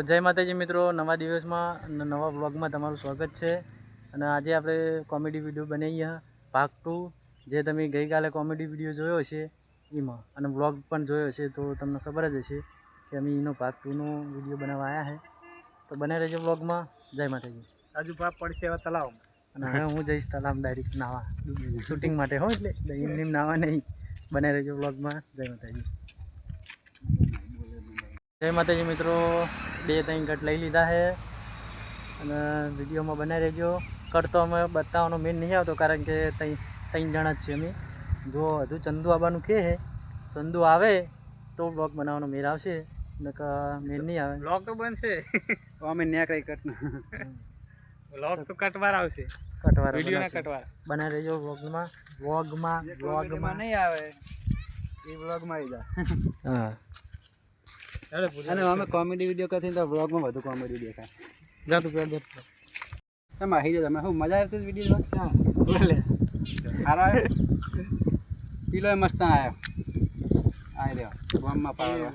જય માતાજી મિત્રો, નવા દિવસમાં અને નવા બ્લોગમાં તમારું સ્વાગત છે. અને આજે આપણે કોમેડી વિડીયો બનાવીએ ભાગ 2, જે તમે ગઈકાલે કોમેડી વિડીયો જોયો હશે એમાં, અને બ્લોગ પણ જોયો હશે તો તમને ખબર જ હશે કે અમે એનો ભાગ 2નો વિડીયો બનાવવા આવ્યા છે. તો બને રહેજો બ્લોગમાં. જય માતાજી. આજુ ભાગ પડશે હવે તલાવ, અને હવે હું જઈશ તલાવ ડાયરેક્ટ નાવા શૂટિંગ માટે. હો એટલે એમ નાવા નહીં. બને રહેજો બ્લોગમાં. જય માતાજી. જય માતાજી મિત્રો, 2-3 કટ લઈ લીધા છે અને વિડીયોમાં બનાવી રહેજો. કટ તો અમે બતાવવાનો મેન નહીં આવતો, કારણ કે 3 જણા જ છે અમે. જો હજુ ચંદુ આવવાનું કહે છે, ચંદુ આવે તો બ્લોગ બનાવવાનો મેર આવશે, નકર મેર નહીં આવે. બ્લોગ તો બનશે તો અમે ન્યા કઈ કટ બ્લોગ તો કટવાર આવશે, કટવાર વિડીયો ના કટવાર બનાવી રહેજો બ્લોગમાં નહીં આવે એ બ્લોગમાં આવી જાય. હા, અને અમે કોમેડી વિડીયો કરતી તો બ્લોગમાં વધુ કોમેડી દેખાય. જા તું પેર દે. તમે આવી જાવ, તમે શું મજા આવતી વિડીયો હા બોલે. સારો આવ્યો, પીલો મસ્ત આવ્યો. આવી રહ્યો ગામમાં પાડવા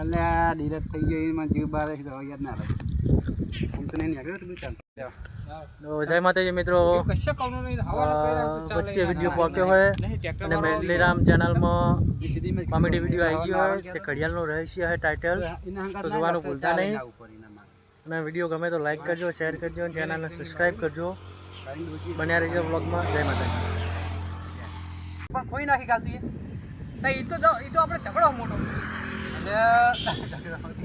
એટલે આ ડિરેક્ટ થઈ ગયો, એમાં જીવ બહાર તો યાદ ના રહે. આમ તો નહીં આવ્યો તો ચાલ. તો જય માતાજી મિત્રો, વચ્ચે વિડીયો પહોંચ્યો હોય અને મેલીરામ ચેનલમાં કોમેડી વિડીયો આવી ગયો હોય. તે ઘડિયાળનો રહસ્ય છે ટાઇટલ, તો જોવાનું ભૂલતા નહીં. અને વિડીયો ગમે તો લાઈક કરજો, શેર કરજો, ચેનલને સબસ્ક્રાઈબ કરજો. બન્યા રહેજો બ્લોગમાં. જય માતાજી. પણ કોઈ નાખી ખાતી એ તો આપણે ઝઘડો મોટો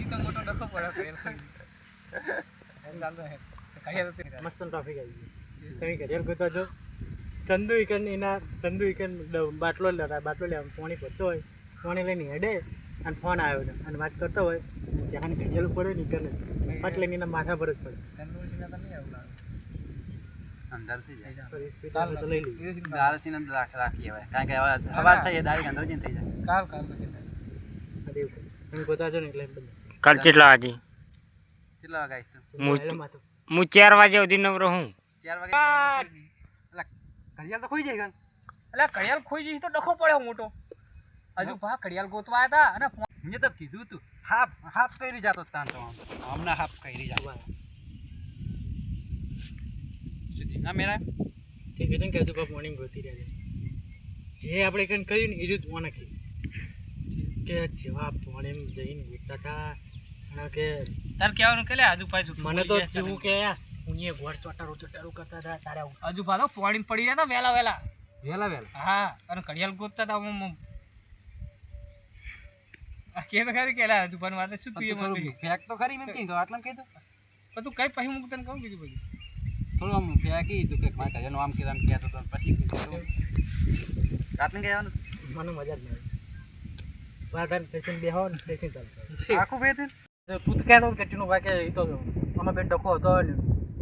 એ તો મોટો ડખો પડે. મસ્ત ટ્રાફિક આવી ગઈ. તમે ઘડિયાળ ગોતવા જો. ચંદુ ઇકન બાટલો લેવા પાણી ભરતો હોય, પાણી લઈને હેડે અને ફોન આવ્યો છે અને વાત કરતો હોય, ત્યાં ઘડિયાળ પડે ને ઇકન પાટ લઈને એના માથા પર જ પડે. કાલ કેટલા વાગે? હું 4 વાગે સુધી નવરો હું. 4 વાગે ઘડિયાળ તો ખોઈ જાય. એટલે ઘડિયાળ ખોઈ જઈ તો ડખો પડ્યો મોટો. હજુ ભા ઘડિયાળ ગોતવા હતા અને મેં તો કીધું તું હાફ કરી જતો તાન તો હમણાં હાફ કરી જતો સુધી ના મેરા તે કીધું કે હજુ મોર્નિંગ ગોતી રહ્યા છે. જે આપણે કંઈ કર્યું ને એ જ મને કીધું કે જેવા પોણે જઈને ગોતતા હતા. અને કે તાર કહેવાનું કે લે હજુ પાછું મને તો જેવું કે હું એ ઘોડ ચોટારું કરતા હતા. તારે હજુ પાછો પાણી પડી રહ્યા હતા વહેલા હા. અને ઘડિયાળ ગોતતા હતા. કે તો ખરી કે હજુ પણ વાત શું તું ફેક તો ખરી મેં કીધું આટલા કહી દો પણ તું કઈ પછી હું તને કહું બીજું બધું થોડું આમ ફેંકી તું કે મારે ઘડિયાળનું આમ કીધું આમ કહેતો તો પછી આટલું કહેવાનું મને મજા જ નહીં આવી. મારા પેશન્ટ બેહો ને પેશન્ટ ચાલશે આખું બેઠે તું તો કહેતો કેટલીનો ભાઈ કે એ તો અમે બે ડખો હતો ને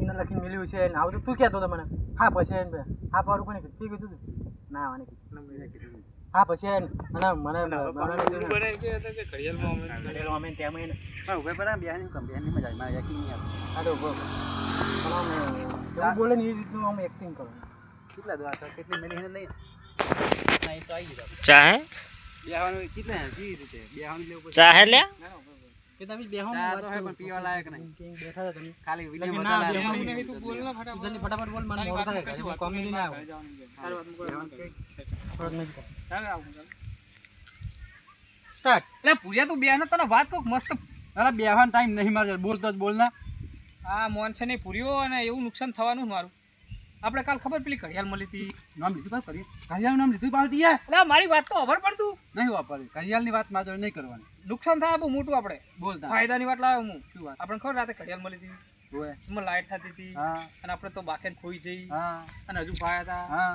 એને લખીને મિલ્યું છે ને આવું તું કહેતો હતો મને. હા પછી હા પારું કોને કીધું તું ના મને કીધું હા પછી અને મને ઘડિયાળમાં અમે ત્યાં ઉભે પર બેહાની મજા આવી. મારે એક્ટિંગ નહીં આવે. હા તો ઉભો કેવું બોલે ને એ રીતનું અમે એક્ટિંગ કરો. કેટલા દો કેટલી મેલી લઈ ના એ તો આવી ગયો ચાહે બેહવાનું કેટલા કેવી રીતે બેહવાનું લેવું ચાહે લે કે તમે બેહો પણ પીવા લાયક નહીં. બેઠા હતા તમે ખાલી ના વિડિયો નહીં તું બોલ ને ફટાફટ બોલ. મને મોડ થાય ઘરે કોમેડી ના આવે. સ્ટાર્ટ. એટલે પૂર્યા તું બેહનો તને વાત કહું મસ્ત. અરે બેહવાનો ટાઈમ નહીં મારે બોલતો જ બોલ ના. હા મોન છે નહીં પૂર્યો અને એવું નુકસાન થવાનું મારું. આપણે કાલ ખબર પેલી ઘડિયાળ મળી હતી. નામ લીધું કાલ કરીએ ઘડિયાળનું નામ લીધું પાવતી એટલે મારી વાત તો ખબર પડતું નહીં વાપરવી. ઘડિયાળની વાત મારે નહીં કરવાની. નુકસાન થાય બહુ મોટું. આપણે બોલતા ફાયદાની વાત લાવે હું શું વાત આપણે ખબર રાતે ઘડિયાળ મળી હતી. એમાં લાઈટ થતી હતી અને આપણે તો બાકેન ખોઈ જઈ અને હજુ ફાયા હતા.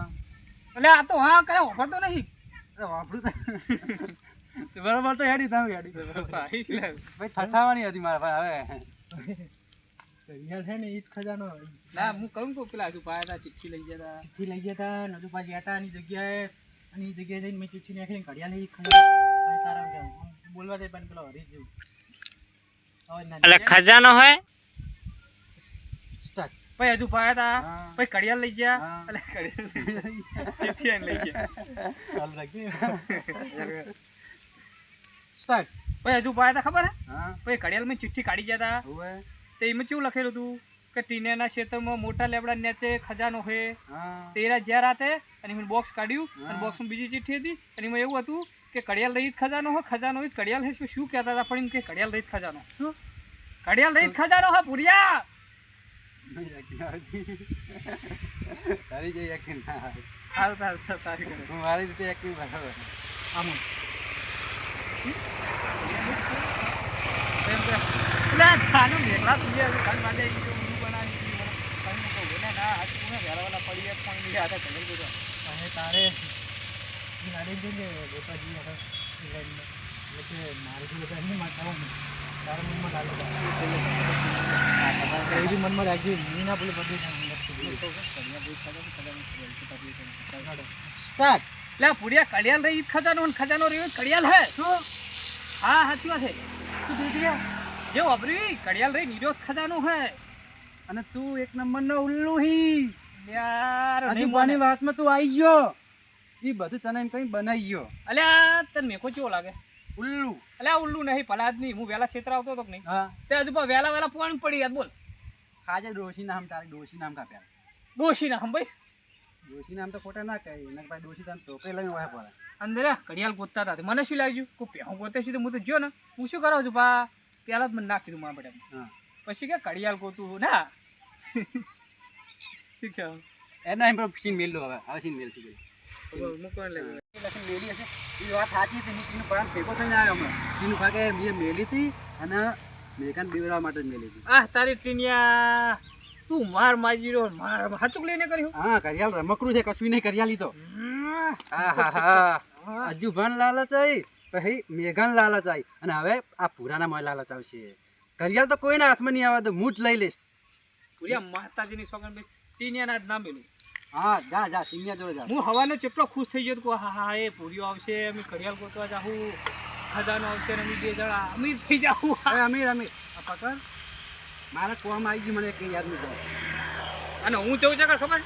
એટલે આ તો હા કરે વાપરતો નહીં. વાપરું બરોબર તો હેડી થાય હેડી ભાઈ ઠઠાવાની હતી મારા ભાઈ. હવે ઘડિયાળ છે ને એ જ ખજાનો. ના હું કહું કહું પેલા હજુ પાયા હતા ચિઠ્ઠી લઈ ગયા હતા ને હજુ પાછી હતા એની જગ્યાએ અને એ જગ્યાએ જઈને મેં ચિઠ્ઠી નાખીને ઘડિયાળ એ ખજાનો તારા બોલવા દે પણ પેલો હરી જેવું એટલે ખજાનો હોય. ભાઈ હજુ પાયા હતા ભાઈ ઘડિયાળ લઈ ગયા એટલે ચિઠ્ઠી લઈ ગયા. સ્ટાર્ટ. ભાઈ હજુ પાયા હતા ખબર હે હા ભાઈ ઘડિયાળમાં ચિઠ્ઠી કાઢી ગયા હતા હોવે તો એમાં કેવું લખેલું હતું કે ટીનેના ક્ષેત્રમાં મોટા લેબડા નીચે ખજાનો હે હા તેરા જ્યાં રાતે અને એમાં બોક્સ કાઢ્યું અને બોક્સમાં બીજી ચિઠ્ઠી હતી અને એમાં એવું હતું કે ઘડિયાળ રહિત ખજાનો હોય ખજાનો હોય ઘડિયાળ હે શું કહેતા હતા પણ એમ કે ઘડિયાળ રહિત ખજાનો શું ઘડિયાળ રહિત ખજાનો હા પૂર્યા તારી જે યકીન ના આવે. સારું તારી કરે હું મારી રીતે યકીન બરાબર આમ એટલે જાનું મેઘલા તું ઘર માટે ઊંધું બનાવી દીધું મને કહું ને ના આજ તું વેલાવાલા પડી જાય પણ બીજા હાથે ઘરે ગયો અને તારે ગાડી જઈને ગોપાજી એટલે મારે જો એમની માથાઓ તારા મનમાં લાલો એવી મનમાં રાખી મી ના બોલે બધું સ્ટાર્ટ લે પૂરિયા કડિયાલ રહી ખજાનો ને ખજાનો રહ્યો કડિયાલ હે શું હા સાચી વાત છે શું દીદી જે વાપરી કડિયાલ રહી નિરોધ ખજાનો હે અને તું એક નંબર નો ઉલ્લુ હી યાર હજુ નહીં મારી મને વાતમાં તું આવી ગયો એ બધું તને એમ કઈ બનાવી ગયો અલ્યા તને મેકો કેવો લાગે ઉલ્લુ અલ્યા ઉલ્લુ નહીં પલાદ નહીં હું વેલા ક્ષેત્ર આવતો હતો કે નહીં હા તે હજુ પણ વેલા પોઈન્ટ પડી યાદ બોલ ખાજે ડોશી નામ તારે ડોશી નામ કાપ્યા ડોશી ના હંભાઈ ડોશી નામ તો ખોટા ના કહે એના ભાઈ ડોશી તાર ટોપે લઈને વાય પડે અંદર ઘડિયાળ ગોતતા હતા મને શું લાગ્યું કોઈ પહેહું ગોતે છે તો હું તો જો ને હું શું કરાવું છું પા પહેલાં જ મને નાખી દીધું મારા બેટા હા પછી કે ઘડિયાળ ગોતું ના શું કહેવું એના એમ પણ સીન મેલ હવે હવે સીન મેલ છે મૂકવા લાગ્યું લખીને મેલી હશે એ વાત સાચી હતી હું તીનું પાન ભેગો થઈને આવ્યો હમણાં તીનું ભાગે મેં મેલી હતી અને મેઘાને બીવડાવવા માટે જ મેલી હતી આ તારી ટીનિયા તું માર માજી રહ્યો માર હાચુક લઈને કર્યું હા કરિયાલ રમકડું છે કશું નહીં કરિયાલી તો હા હા હા હજુ ભન લાલચ આવી પછી મેઘાન લાલચ આવી અને હવે આ પુરાના માં લાલચ આવશે કરિયાલ તો કોઈના હાથમાં નહીં આવે તો હું જ લઈ લઈશ પૂર્યા માતાજીની સોગન બેસ ટીનિયાના જ નામ મેલું હા જા જા ટીમિયા જોડે જા હું હવાનો કેટલો ખુશ થઈ ગયો કે હા હા એ પૂરીઓ આવશે અમે ઘડિયાળ ગોતવા જાઉં ખજાનો આવશે ને અમે બે જણા અમીર થઈ જાઉં હવે અમીર અમીર આ પકડ મારા કોમ આવી ગયું મને કઈ યાદ નહીં પડે અને હું જઉં છે ખબર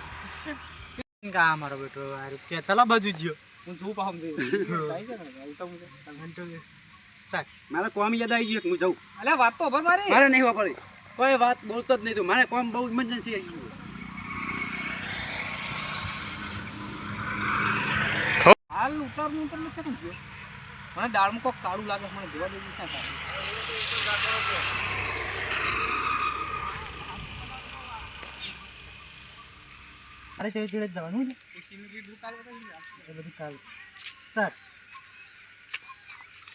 કા મારો બેટો આ રૂપિયા તલા બાજુ જ્યો હું શું પામ દે સ્ટાર્ટ મારા કોમ યાદ આવી ગયું હું જઉં અલે વાત તો ખબર મારી મારે નહીં વાપરી કોઈ વાત બોલતો જ નહીં તું મારે કોમ બહુ ઇમરજન્સી આવી ગયું હાલ ઉતારનું ઉતારનું છે કેમ ગયો મને દાળમાં કોક કાળું લાગે મને જોવા જેવું ક્યાં થાય અરે તે જોડે જ જવાનું છે એ બધું કાલ સ્ટાર્ટ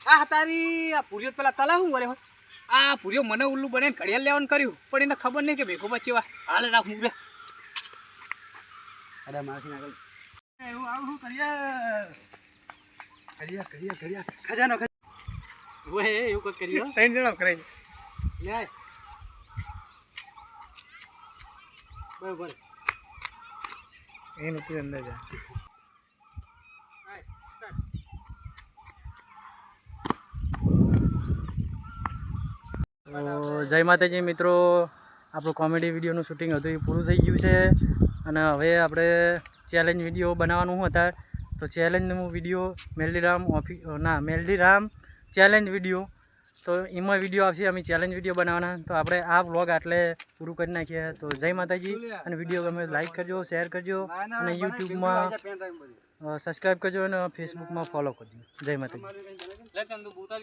આ તારી આ પૂરીઓ પેલા તલા હું વરે આ પૂરીઓ મને ઉલ્લુ બને ઘડિયાળ લેવાનું કર્યું પણ એને ખબર નહીં કે ભેગો બચેવા હાલ રાખ હું અરે મારાથી આગળ એવું આવું શું કર્યા ખજાનો ઓહે એવું કઈ કર્યું ત્રણ જણા કરે લે બરાબર એનું તું અંદર જા તો જય માતાજી મિત્રો આપણું કોમેડી વિડીયોનું શૂટિંગ હતું એ પૂરું થઈ ગયું છે અને હવે આપણે ચેલેન્જ વિડીયો બનાવવાનું હતા તો ચેલેન્જનું વિડીયો મેલડીરામ ચેલેન્જ વિડીયો તો એમાં વિડીયો આવશે અમે ચેલેન્જ વિડીયો બનાવવાના તો આપણે આ વ્લોગ આટલે પૂરું કરી નાખીએ તો જય માતાજી અને વિડીયો ગમે લાઈક કરજો શેર કરજો અને યુટ્યુબમાં સબસ્ક્રાઈબ કરજો અને ફેસબુકમાં ફોલો કરજો જય માતાજી લે ચંદુ બુતા